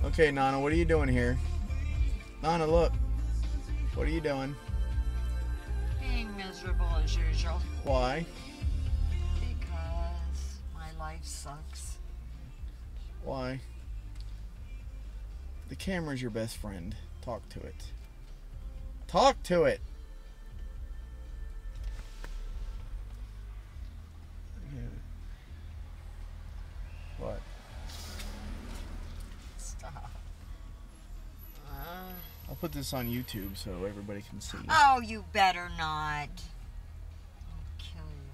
Okay, Nana, what are you doing here? Nana, look. What are you doing? Being miserable as usual. Why? Because my life sucks. Why? The camera's your best friend. Talk to it. Talk to it! What? Stop. I'll put this on YouTube so everybody can see. Oh, you better not. I'll kill you.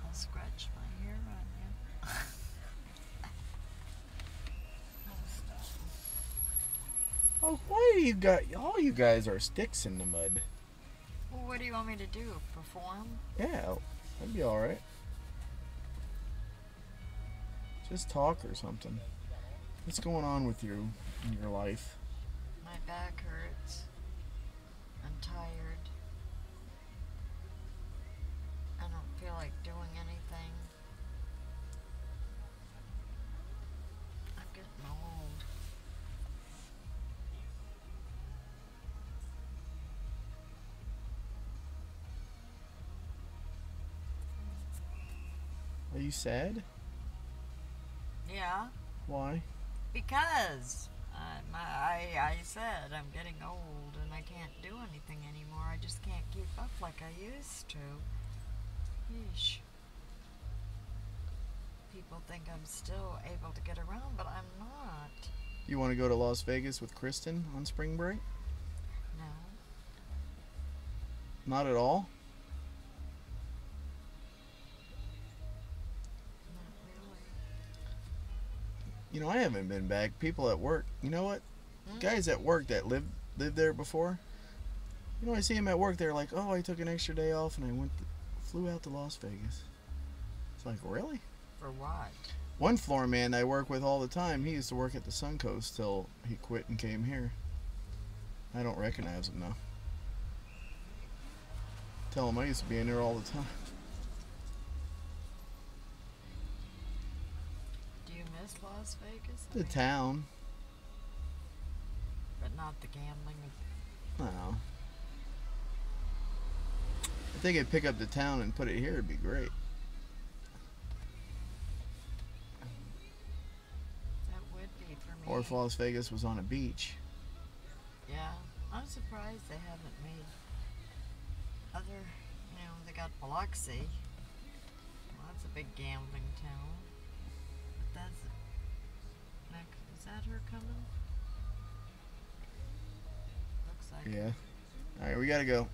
I'll scratch my hair on you. Oh, why do you got... All you guys are sticks in the mud. Well, what do you want me to do? Perform? Yeah, that'd be alright. Just talk or something. What's going on with you in your life? My back hurts. I'm tired. I don't feel like doing anything. I'm getting old. Are you sad? Yeah, Why? because I said I'm getting old and I can't do anything anymore. I just can't keep up like I used to. Yeesh. People think I'm still able to get around, but I'm not. You want to go to Las Vegas with Kristen on spring break? No. Not at all? Not really. You know, I haven't been back. People at work, you know what? Guys at work that lived there before, you know, I see them at work, they're like, oh, I took an extra day off and I flew out to Las Vegas. It's like, really? For what? One floor man I work with all the time, he used to work at the Suncoast till he quit and came here. I don't recognize him though. Tell him I used to be in there all the time. Do you miss Las Vegas? The town. But not the gambling. No. If they could pick up the town and put it here, it'd be great. That would be for me. Or if Las Vegas was on a beach. Yeah, I'm surprised they haven't made other, they got Biloxi. Well, that's a big gambling town. But is that her coming? Looks like Yeah. Alright, we gotta go.